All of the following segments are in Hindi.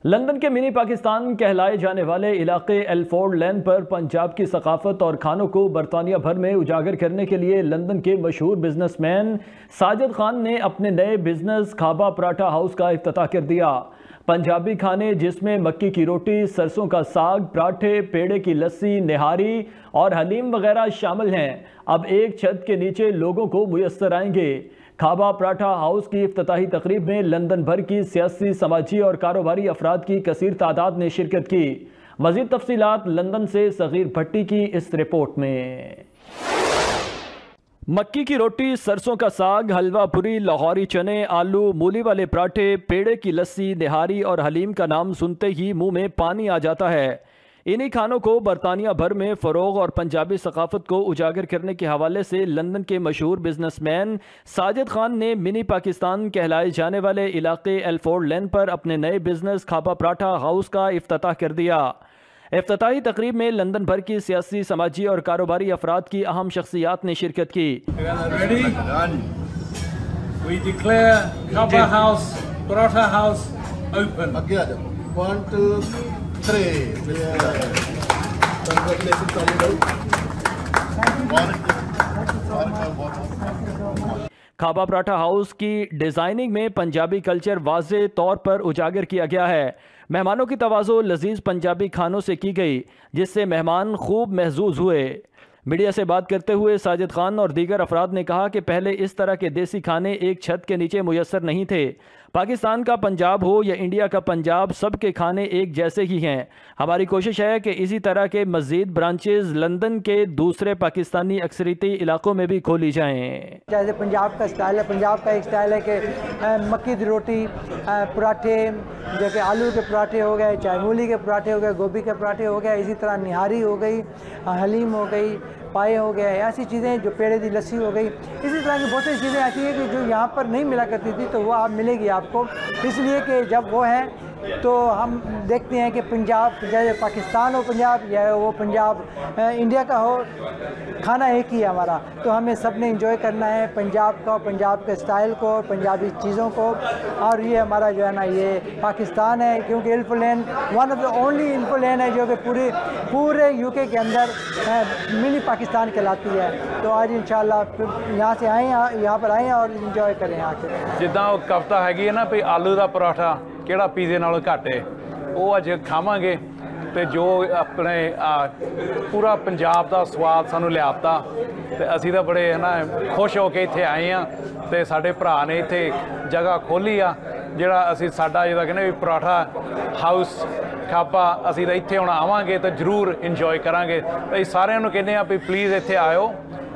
लंदन के मिनी पाकिस्तान कहलाए जाने वाले इलाके एल्फोर्ड लेन पर पंजाब की सकाफत और खानों को बरतानिया भर में उजागर करने के लिए लंदन के मशहूर बिजनेसमैन साजिद खान ने अपने नए बिजनेस खाबा पराठा हाउस का इफ्तिताह कर दिया। पंजाबी खाने जिसमें मक्की की रोटी, सरसों का साग, पराठे, पेड़े की लस्सी, निहारी और हलीम वगैरह शामिल हैं, अब एक छत के नीचे लोगों को मुयस्सर आएंगे। खाबा पराठा हाउस की इफ्तिताही तकरीब में लंदन भर की सियासी, समाजी और कारोबारी अफराद की कसीर तादाद ने शिरकत की। मज़ीद तफसीलात लंदन से सगीर भट्टी की इस रिपोर्ट में। मक्की की रोटी, सरसों का साग, हलवा पूरी, लाहौरी चने, आलू, मूली वाले पराठे, पेड़े की लस्सी, निहारी और हलीम का नाम सुनते ही मुंह में पानी आ जाता है। इन्हीं खानों को बरतानिया भर में फ़रोग़ और पंजाबी सकाफ़त को उजागर करने के हवाले से लंदन के मशहूर बिजनेसमैन साजिद खान ने मिनी पाकिस्तान कहलाए जाने वाले इलाके एल्फोर्ड लेन पर अपने नए बिजनेस खाबा पराठा हाउस का इफ्तिताह कर दिया। इफ्तिताही तकरीब में लंदन भर की सियासी, समाजी और कारोबारी अफराद की अहम शख्सियात ने शिरकत की। खाबा पराठा हाउस की डिज़ाइनिंग में पंजाबी कल्चर वाज़े तौर पर उजागर किया गया है। मेहमानों की तवाज़ो लजीज पंजाबी खानों से की गई, जिससे मेहमान खूब महजूज हुए। मीडिया से बात करते हुए साजिद खान और दीगर अफराद ने कहा कि पहले इस तरह के देसी खाने एक छत के नीचे मुयस्सर नहीं थे। पाकिस्तान का पंजाब हो या इंडिया का पंजाब, सबके खाने एक जैसे ही हैं। हमारी कोशिश है कि इसी तरह के मज़ीद ब्रांचेज लंदन के दूसरे पाकिस्तानी अक्सरियती इलाकों में भी खोली जाएँ। जैसे पंजाब का स्टाइल है, पंजाब का एक स्टाइल है कि मक्की की रोटी, पराठे, जैसे आलू के पराठे हो गए, चाहे मूली के पराठे हो गए, गोभी के पराठे हो गए, इसी तरह निहारी हो गई, हलीम हो गई, पाए हो गए, ऐसी चीज़ें, जो पेड़े की लस्सी हो गई, इसी तरह की बहुत सी चीज़ें ऐसी हैं कि जो यहाँ पर नहीं मिला करती थी, तो वो आप मिलेगी आपको। इसलिए कि जब वो है तो हम देखते हैं कि पंजाब, जैसे पाकिस्तान हो पंजाब या वो पंजाब इंडिया का हो, खाना एक ही है हमारा, तो हमें सब ने इंजॉय करना है पंजाब का, पंजाब के स्टाइल को, पंजाबी चीज़ों को। और ये हमारा जो है ना, ये पाकिस्तान है, क्योंकि एल्फोर्ड लेन वन ऑफ द ओनली एल्फोर्ड लेन है जो कि पूरे यूके के अंदर मिनी पाकिस्तान कहलाती है। तो आज इंशाल्लाह यहाँ से आएँ, यहाँ पर आएँ और इंजॉय करें आके। जिद्दां कविता हैगी ना भी आलू का पराठा किहड़ा पीजे नालों घट है, वो अज खावांगे तो जो अपने पूरा पंजाब का स्वाद सानू लियाता, तो असी तो बड़े है ना खुश हो के इत्थे आए हैं। तो साडे भरा ने इत्थे जगह खोली आ, जिहड़ा असी साडा जिहदा कहने भी पराठा हाउस खाबा, असी तो इत्थे हुण आवांगे तो जरूर इंजॉय करांगे। तो सारिਆਂ ਨੂੰ कहने भी प्लीज़ इत्थे आयो,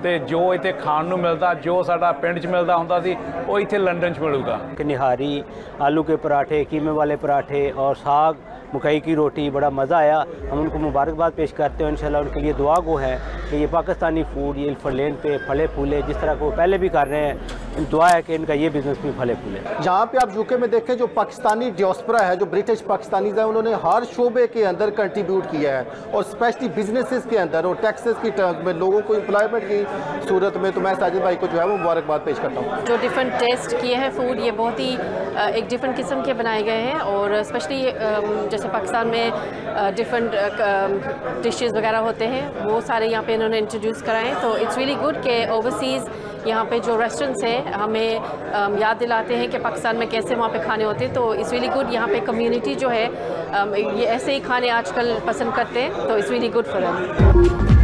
तो जो इत्थे खाण नूं मिलदा, जो साडा पिंड च मिलदा हुंदा सी, वो इत्थे लंदन च मिलूगा। निहारी, आलू के पराठे, कीमे वाले पराठे और साग, मकई की रोटी, बड़ा मज़ा आया। हम उनको मुबारकबाद पेश करते हैं। इंशाल्लाह उनके लिए दुआ गो है कि ये पाकिस्तानी फूड ये एल्फोर्ड लेन पे फले फूले, जिस तरह को पहले भी कर रहे हैं। दुआ है कि इनका ये बिज़नेस भी फले फूले। जहाँ पे आप यूके में देखें, जो पाकिस्तानी डियास्पोरा है, जो ब्रिटिश पाकिस्तानीज़ हैं, उन्होंने हर शोबे के अंदर कंट्रीब्यूट किया है, और स्पेशली बिजनेसेस के अंदर और टैक्सेस की टर्म्स में लोगों को एम्प्लॉयमेंट की सूरत में। तो मैं साजिद भाई को जो है वो मुबारकबाद पेश करता हूँ। जो डिफरेंट टेस्ट किए हैं फूड, ये बहुत ही एक डिफरेंट किस्म के बनाए गए हैं, और स्पेशली जैसे पाकिस्तान में डिफरेंट डिशेस वगैरह होते हैं, वो सारे यहाँ पे इन्होंने इंट्रोड्यूस कराएं। तो इट्स रियली गुड कि ओवरसीज़ यहाँ पे जो रेस्टोरेंट्स हैं हमें याद दिलाते हैं कि पाकिस्तान में कैसे वहाँ पे खाने होते हैं। तो इट्स रियली गुड, यहाँ पे कम्युनिटी जो है ये ऐसे ही खाने आजकल पसंद करते हैं, तो it's really good for them.